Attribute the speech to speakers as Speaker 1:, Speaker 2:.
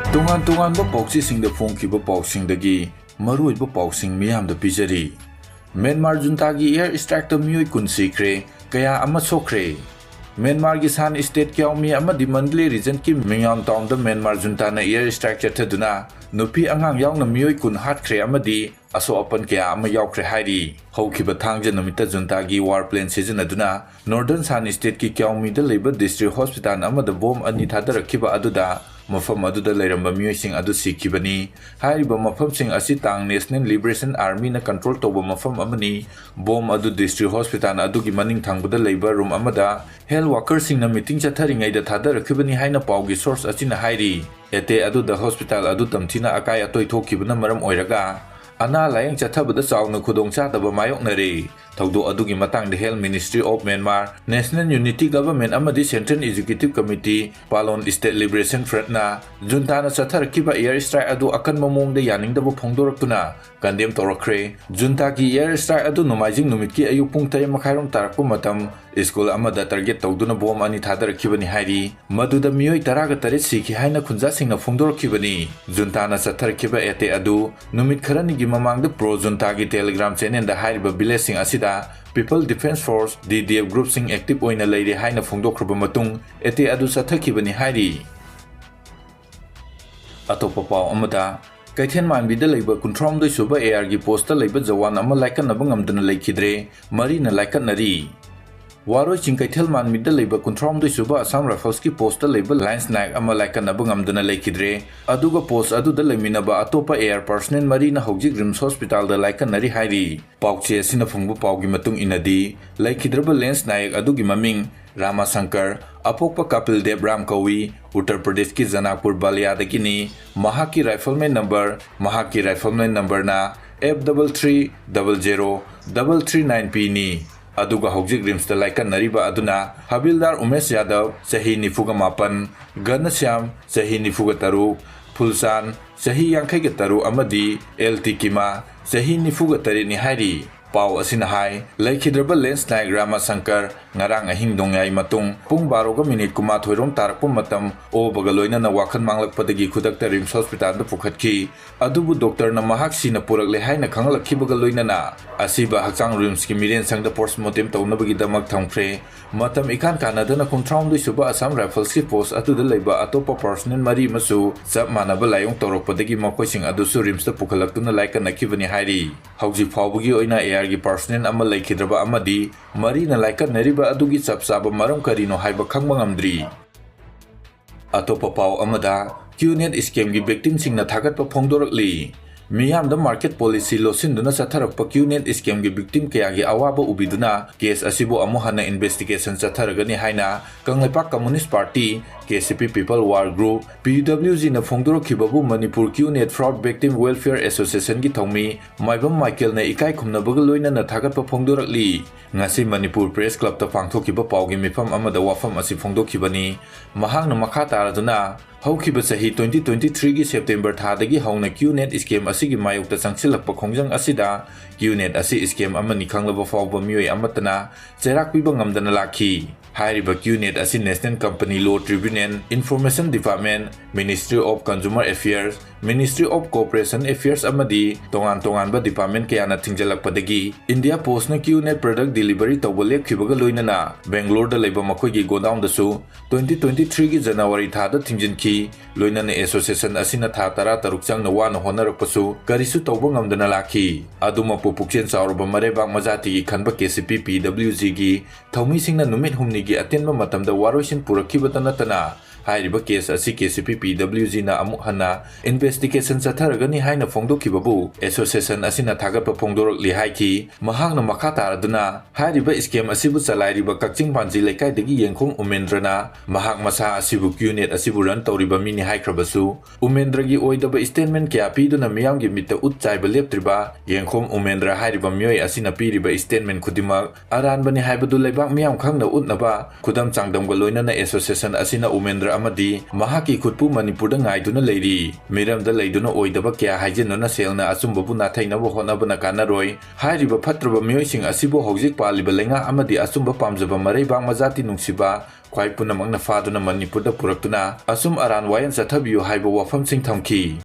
Speaker 1: Tungan-tunganba pausisingda phongkiba pausingdagi maruoiba pausing miyamda pijari. Myanmar juntagi Airstrike miyoi kun sikre kaya ama sokre. Myanmar gi san state Kayama amadi Mandalay region ki Myanmar town da Myanmar junta na Airstrike chathaduna nupi angang yaungna miyoi kun hatkre amadi aso apan kaya ama yaukre hairi. Haukiba thangja numita junta gi warplane sijanaduna Northern San state ki Kayama da labor district hospital amada bomb ani thadarakhiba aduda mafam aduda lairamba miyosing adu sikibani hariba mafamsing asi tang National Liberation Army na control toba mafam amani bom adu district hospital adu gi maning thangbuda labor room amada health workers sing na meeting chatharingai da thadarakibani haina paugi source asina hairi ete adu da hospital adu tamthina akai atoi thokibana maram oiraga ana layang chathabada chawna khudong chadaba mayoknare thaudo adugi matang the Health Ministry of Myanmar National Unity Government amadi Central Executive Committee Palon State Liberation Front na junta na chatharakiba Airstrike adu akan mamong de yaningdaba phongdoraktuna condemn torakre junta ki Airstrike adu nomaijing numit ki ayuk pung 3 makhairom tarakpa matam school amada target tawduna bom ani thadarakibani hairi maduda miyoi 13 sikhi haina khunja singna phongdorakibani junta na chatharakiba ete adu numit kharani gi mamangda pro junta gi Telegram channel da hairiba village sing asida People Defense Force DDF group sing active oina leire haina phongdokraba matung ete adu chathakibani hairi atopa paw amada Kaithen manbida leiba kuntrom doi suba AR gi posta leiba jawan ama laikatnaba ngamdana leikidre marina Laikatnari Waroi Kaithel manbida leiba kuntrom doi suba Assam Rifles ki posta leiba lines naik ama laikatnaba ngamdana leikidre aduga post aduda leiminaba atopa air personnel marina hojik rims hospital da Laikatnari hairi pauche asina phungbu paugi matung inadi leikidraba lens naik adugi maming Rama Shankar Apokpa Kapil Dev Ram Kawi Uttar Pradesh ki Janakpur Baliadagini Mahaki rifleman number na F3300339P ni aduga hojik rims da Laikatnari ba aduna Habildar Umesh Yadav sahi nifuga mapan Ganasyam sahi nifuga taru Fulsan sahi yangkai ga taru amadi LT Kima sahi nifuga tari ni hairi Pau asina hai laikhidraba lens naik Rama Shankar ngarang ahing dongyai matung pung 12 minute kuma thoirom tarakpa matam o bagaloina na wakhan manglakpadagi khudakta rims hospital da pukhatki adubu doctor na mahak sina purakle haina khanglakhi bagaloina na asiba hakchang rims ki miren sangda postmortem tawnabagi damak thangfre matam ikan kanadana kuntraum dui suba Assam Rifles ki post atuda leiba atopa personnel mari masu sab manaba layong torokpadagi makoising adusu rims da pukhalakuna laikatnakibani hairi hauji phawbagi oina AR gi personnel ama laikhidraba amadi marina Laikatnari adugi chapsaba maram karino haiba khangba ngamdri atopa paw amada Qnet scam gi victim singna thagatpa phongdorakli miyamda market policy losinduna chatharakpa Qnet scam gi victim kaya gi awaba ubiduna case asibo amuhana investigation chatharagani haina Kangleipak Communist Party KCP People War Group PWG na phongdorakhibabu Manipur Qnet Fraud Victim Welfare Association gi thongmi Maibam Michael na ikai khumnabaga loina na thagatpa phongdorakli ngasi Manipur Press Club ta pangthokiba pawgi mifam amada wafam asi phongdokhibani mahangna makha taraduna haukiba sahi 2023 gi September thadagi hauna Qnet scam asigi mayukta changsilakpa khongjang asida Qnet asi scam amani khanglaba fawba miyoi amatana cherak piba ngamdana lakhi Hairiba Qnet asi National Company Law Tribunal Information Department Ministry of Consumer Affairs Ministry of Cooperation Affairs amadi tongan-tonganba department kayana thingjalakpadagi India Post na Qnet product delivery tawba lekhibaga loinana Bangalore da leiba makhoi godown dasu 2023 gi January thada thingjinki loinana association asina tha tara tarukchang na wana honarakpasu karisu tawba ngamdana lakhi aduma pupukchen chawrba marebak majati gi khanba KCP PWG gi thawmi singna numit humni gi atenba matamda waroisin purakibata natana hairiba case asi KCP PWG na amuk hana investigation chatharagani haina phongdokhibabu association asina thagatpa phongdorokli haiki mahangna makha taraduna hairiba scam asibu chalairiba kakching panji lekai dagi yengkhong Umendrana mahak masa asibu Qnet asibu run tawriba mini haikrabasu Umendragi oidaba statement kya piduna miyamgi mitta utchaiba leptriba yengkhong Umendra hairiba miyoi asina piriba statement khudimak aranbani haibadu leibak miyam khangna utnaba khudam changdamga loinana association asina Umendra minister ꯑꯃꯗꯤ ꯃꯍꯥꯛꯀꯤ ꯈꯨꯠꯄꯨ ꯃꯅꯤꯄꯨꯔꯗ ꯉꯥꯏꯗꯨꯅ ꯂꯩꯔꯤ ꯃꯤꯔꯝꯗ ꯂꯩꯗꯨꯅ ꯑꯣꯏꯗꯕ ꯀꯌꯥ ꯍꯥꯏꯖꯤꯟꯗꯨꯅ ꯁꯦꯜꯅ ꯑꯆꯨꯝꯕꯕꯨ ꯅꯥꯊꯩꯅꯕ ꯍꯣꯠꯅꯕꯅ ꯀꯥꯟꯅꯔꯣꯏ ꯍꯥꯏꯔꯤꯕ ꯐꯠꯇ꯭ꯔꯕ ꯃꯤꯑꯣꯏꯁꯤꯡ ꯑꯁꯤꯕꯨ ꯍꯧꯖꯤꯛ ꯄꯥꯜꯂꯤꯕ ꯂꯩꯉꯥꯛ ꯑꯃꯗꯤ ꯑꯆꯨꯝꯕ ꯄꯥꯝꯖꯕ ꯃꯔꯩꯕꯥꯛ ꯃꯖꯥꯇꯤ ꯅꯨꯡꯁꯤꯕ ꯈ꯭ꯋꯥꯏ ꯄꯨꯝꯅꯃꯛꯅ ꯐꯥꯗꯨꯅ ꯃꯅꯤꯄꯨꯔꯗ ꯄꯨꯔꯛꯇꯨꯅ ꯑꯆꯨꯝ ꯑꯔꯥꯟ ꯋꯥꯌꯦꯜ ꯆꯠꯊꯕꯤꯌꯨ ꯍꯥꯏꯕ ꯋꯥꯐꯝꯁꯤꯡ ꯊꯝꯈꯤ